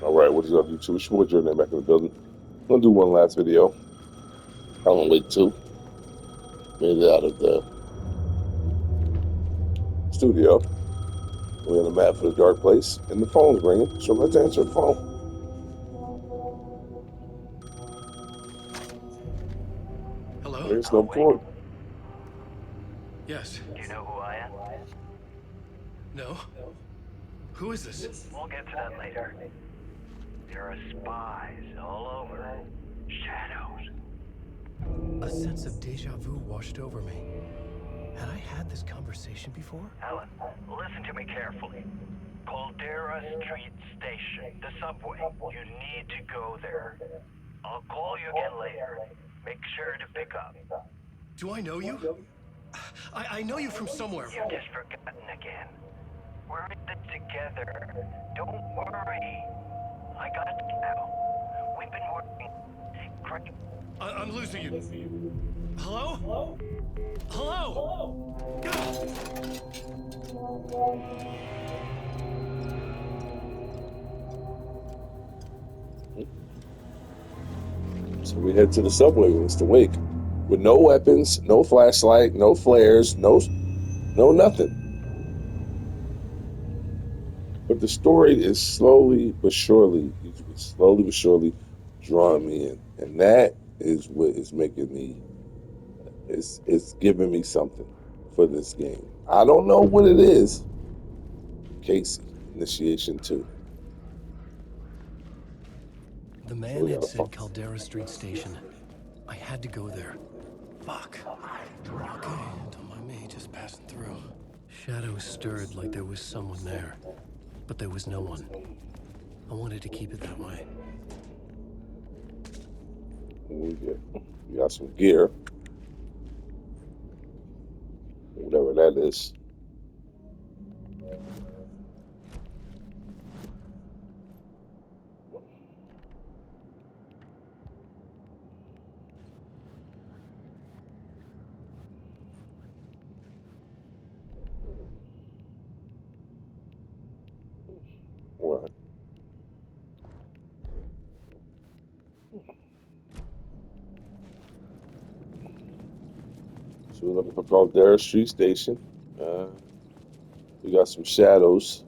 All right, what is up, YouTube? It's your boy Jordan back in the building. I'm gonna do one last video. Alan Wake 2. Made it out of the studio. We're on the map for the dark place, and the phone's ringing, so let's answer the phone. Hello? There's no point. Yes. Do you know who I am? No? Who is this? We'll get to that later. There are spies all over. Shadows. A sense of deja vu washed over me. Had I had this conversation before? Alan, listen to me carefully. Caldera Street Station, the subway. You need to go there. I'll call you again later. Make sure to pick up. Do I know you? I know you from somewhere. You've just forgotten again. We're in this together. Don't worry. I got it now. We've been working. Great. I'm losing you. Hello? Hello? So we head to the subway, Mr. Wake, with no weapons, no flashlight, no flares, no nothing. But the story is slowly but surely drawing me in, and that is what is making me. It's giving me something for this game. I don't know what it is. Casey, Initiation 2. The man had said Caldera Street Station. I had to go there. Fuck. Okay, don't mind me, just passing through. Shadows stirred like there was someone there, but there was no one. I wanted to keep it that way. We got some gear, whatever that is. Right. So we're looking for Caldera Street Station. We got some shadows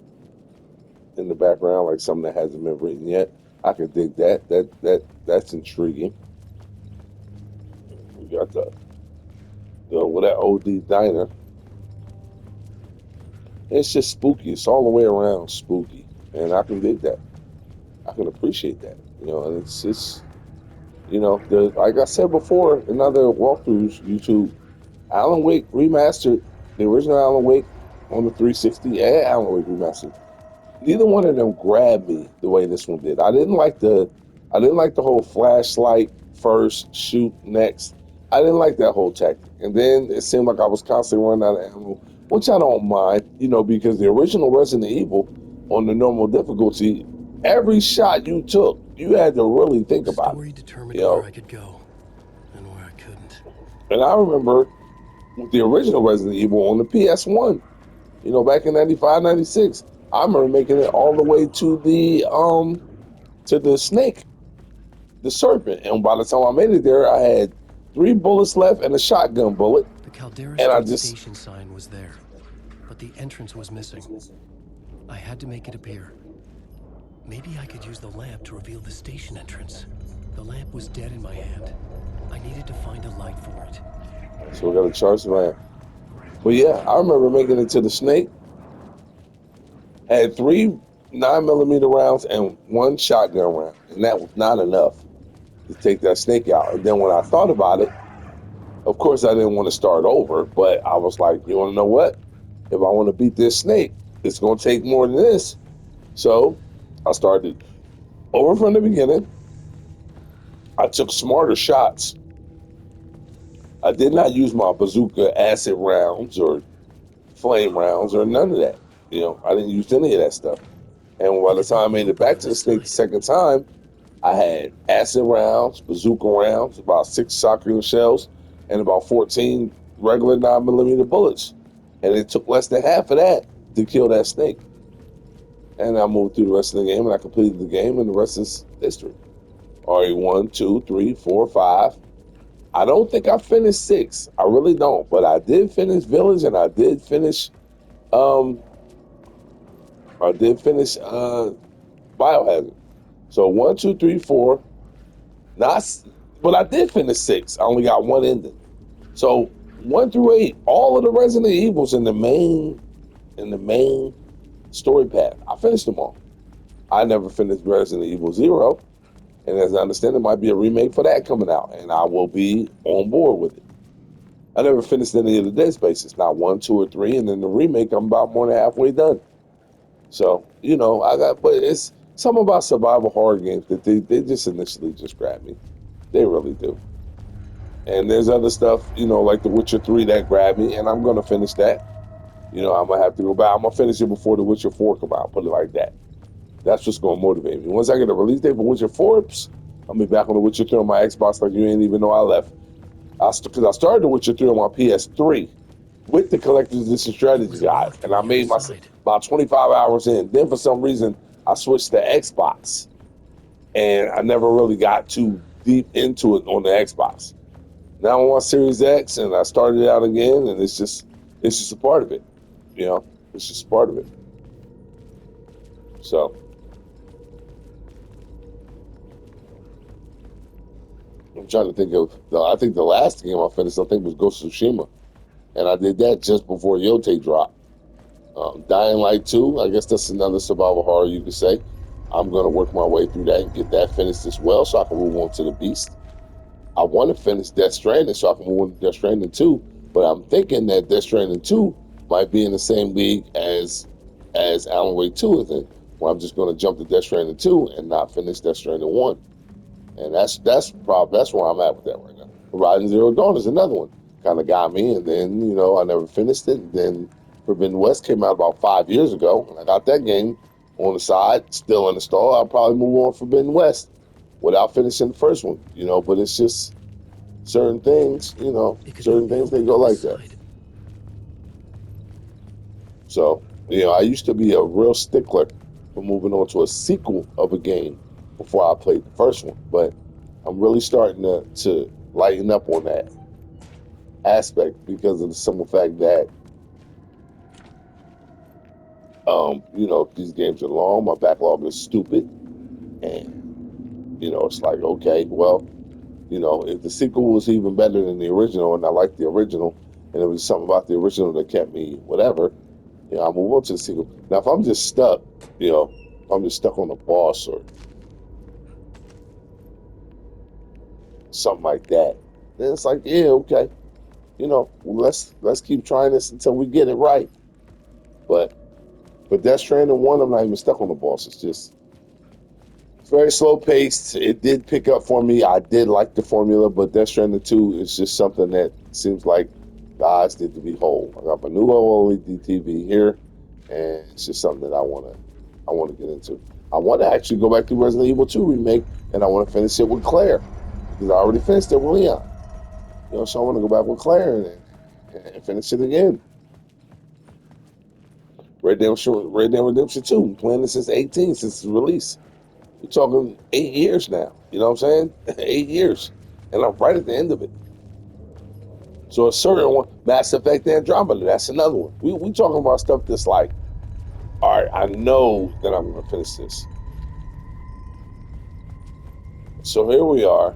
in the background, like something that hasn't been written yet. I can dig that. That's intriguing. We got the with that OD diner. It's just spooky. It's all the way around spooky, and I can dig that. I can appreciate that. And it's like I said before in other walkthroughs, YouTube, Alan Wake remastered, the original Alan Wake on the 360 and Alan Wake remastered. Neither one of them grabbed me the way this one did. I didn't like the whole flashlight first, shoot next. I didn't like that whole tactic. And then it seemed like I was constantly running out of ammo, which I don't mind, because the original Resident Evil on the normal difficulty, every shot you took, you had to really think about it. Story determined where I could go and where I couldn't. And I remember with the original Resident Evil on the PS1, back in 95, 96, I remember making it all the way to the snake, the serpent. And by the time I made it there, I had 3 bullets left and a shotgun bullet. The Caldera And Street Station sign was there, but the entrance was missing. I had to make it appear. Maybe I could use the lamp to reveal the station entrance. The lamp was dead in my hand. I needed to find a light for it. So we got to charge the lamp. But yeah, I remember making it to the snake. Had 3 9mm rounds and 1 shotgun round, and that was not enough to take that snake out. And then when I thought about it, of course I didn't want to start over, but I was like, you want to know what? If I want to beat this snake, it's going to take more than this. So I started over from the beginning. I took smarter shots. I did not use my bazooka acid rounds or flame rounds or none of that. I didn't use any of that stuff. And by the time I made it back to the snake the second time, I had acid rounds, bazooka rounds, about 6 shotgun shells, and about 14 regular 9mm bullets. And it took less than half of that to kill that snake. And I moved through the rest of the game, and I completed the game, and the rest is history. RE1, 2, 3, 4, 5. I don't think I finished 6. I really don't. But I did finish Village, and I did finish um Biohazard. So 1, 2, 3, 4. Not, but I did finish 6. I only got one ending. So 1 through 8, all of the Resident Evils in the main story path. I finished them all. I never finished Resident Evil 0, and as I understand, there might be a remake for that coming out, and I will be on board with it. I never finished any of the Dead Spaces, not 1, 2, or 3, and then the remake, I'm about more than halfway done. So, but it's something about survival horror games that they just initially just grab me. They really do. And there's other stuff, like The Witcher 3 that grabbed me, and I'm going to finish that. I'm going to have to go back. I'm going to finish it before The Witcher 4 come out, put it like that. That's what's going to motivate me. Once I get a release date for Witcher 4, I'll be back on The Witcher 3 on my Xbox like you ain't even know I left. Because I started The Witcher 3 on my PS3 with the Collector's Edition Strategy Guide, and I made myself about 25 hours in. Then for some reason, I switched to Xbox, and I never really got too deep into it on the Xbox. Now I'm on Series X, and I started it out again, and it's just a part of it. It's just part of it. So I'm trying to think of. I think the last game I finished, I think, was Ghost of Tsushima, and I did that just before Yote dropped. Dying Light 2, I guess that's another survival horror you could say. I'm going to work my way through that and get that finished as well, so I can move on to the Beast. I want to finish Death Stranding so I can move on to Death Stranding 2, but I'm thinking that Death Stranding 2 might be in the same league as Alan Wake 2 is in, where I'm just going to jump to Death Stranding 2 and not finish Death Stranding 1. And that's where I'm at with that right now. Horizon Zero Dawn is another one. Kind of got me, and then, I never finished it. And then Forbidden West came out about 5 years ago, and I got that game on the side, still in the store. I'll probably move on Forbidden West without finishing the first one, but it's just certain things, they go like that. So, I used to be a real stickler for moving on to a sequel of a game before I played the first one, but I'm really starting to lighten up on that aspect because of the simple fact that, these games are long, my backlog is stupid, and, it's like, okay, well, if the sequel was even better than the original, and I liked the original, and it was something about the original that kept me whatever, I'll move on to the sequel. Now, if I'm just stuck, if I'm just stuck on a boss or something like that, then it's like, yeah, okay, let's keep trying this until we get it right. But Death Stranding 1, I'm not even stuck on the boss. It's very slow paced. It did pick up for me. I did like the formula, but Death Stranding 2 is just something that seems like the eyes did to behold. I got my new OLED TV here, and it's just something that I want to get into. I want to actually go back to Resident Evil 2 remake, and I want to finish it with Claire because I already finished it with Leon. So I want to go back with Claire and finish it again. Red Dead Redemption 2. I'm playing this since 18, since its release. We're talking 8 years now. You know what I'm saying? 8 years. And I'm right at the end of it. So a certain one, Mass Effect Andromeda, that's another one. We talking about stuff that's like, all right, I know that I'm going to finish this. So here we are.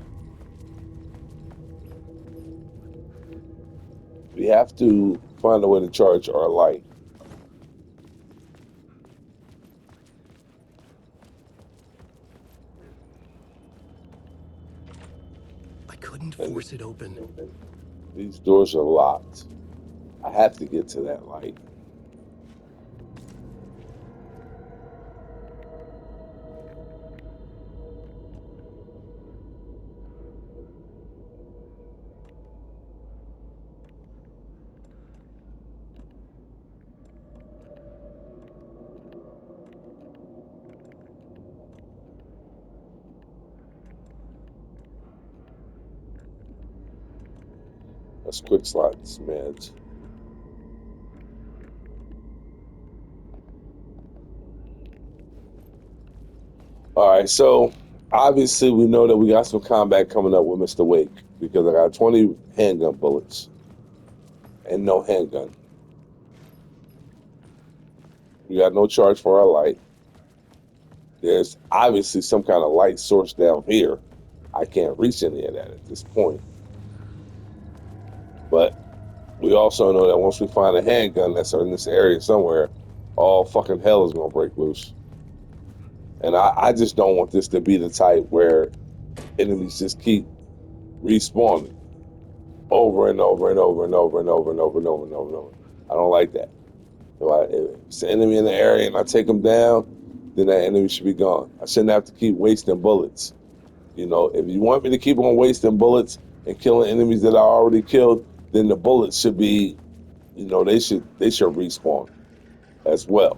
We have to find a way to charge our light. I couldn't force it open. These doors are locked. I have to get to that light. Let's quick slide this meds. All right, so obviously we know that we got some combat coming up with Mr. Wake because I got 20 handgun bullets and no handgun. We got no charge for our light. There's obviously some kind of light source down here. I can't reach any of that at this point. But we also know that once we find a handgun that's in this area somewhere, all fucking hell is gonna break loose. And I just don't want this to be the type where enemies just keep respawning over and over and over and over and over and over and over and over and over. I don't like that. If it's an enemy in the area and I take them down, then that enemy should be gone. I shouldn't have to keep wasting bullets. You know, if you want me to keep on wasting bullets and killing enemies that I already killed, then the bullets should be, you know, they should respawn as well.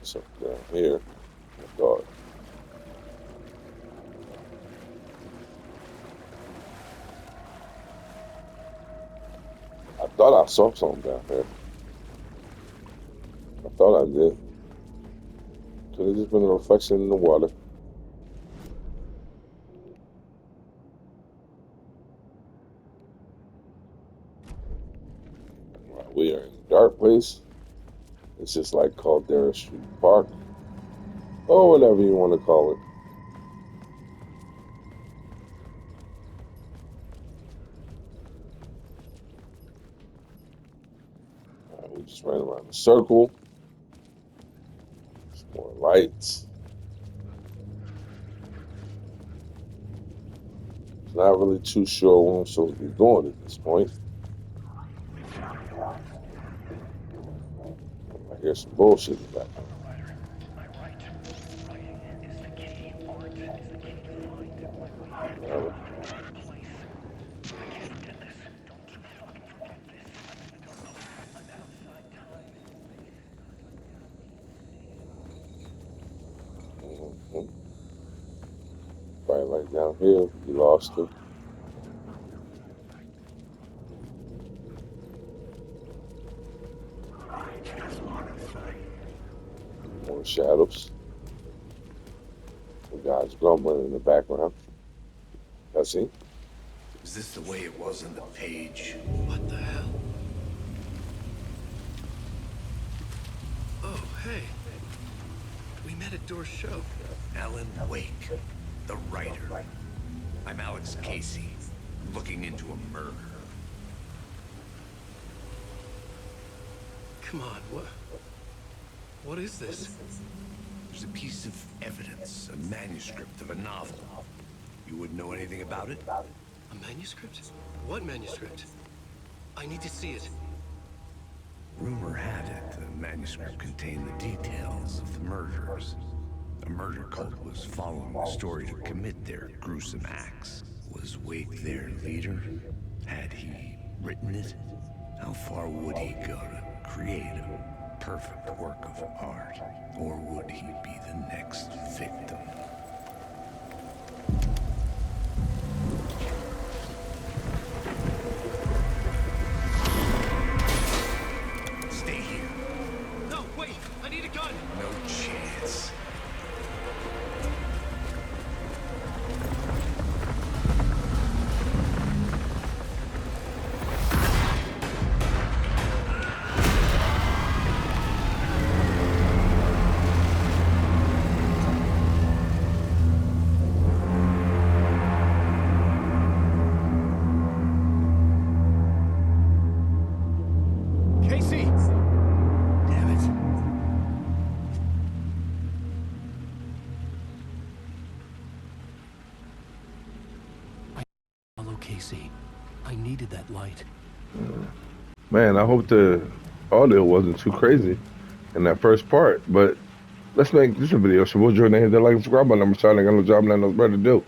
So down here, God. I thought I saw something down here. I thought I did. Could have just been a reflection in the water. Right, we are in a dark place. It's just like Caldera Street Park, or whatever you want to call it. All right, we just ran around the circle. Some more lights. Not really too sure where I'm supposed to be going at this point. I hear some bullshit in the background. Right, like down here, we lost him. More shadows. The guy's grumbling in the background. I see. Is this the way it was on the page? What the hell? Oh, hey. We met at Door's show. Alan Wake, the writer. I'm Alex Casey, looking into a murder. Come on, what is this? There's a piece of evidence, a manuscript of a novel. You wouldn't know anything about it? A manuscript? What manuscript? I need to see it. Rumor had it the manuscript contained the details of the murders. A murder cult was following the story to commit their gruesome acts. Was Wake their leader? Had he written it? How far would he go to create a perfect work of art? Or would he be the next victim? Stay here. No, wait! I need a gun! No chance. Casey! Damn it. Follow Casey. I needed that light. Man, I hope the audio wasn't too crazy in that first part, but let's make this a video. So we'll join in, hit that like and subscribe button. I'm trying to get no job, nothing else better to do.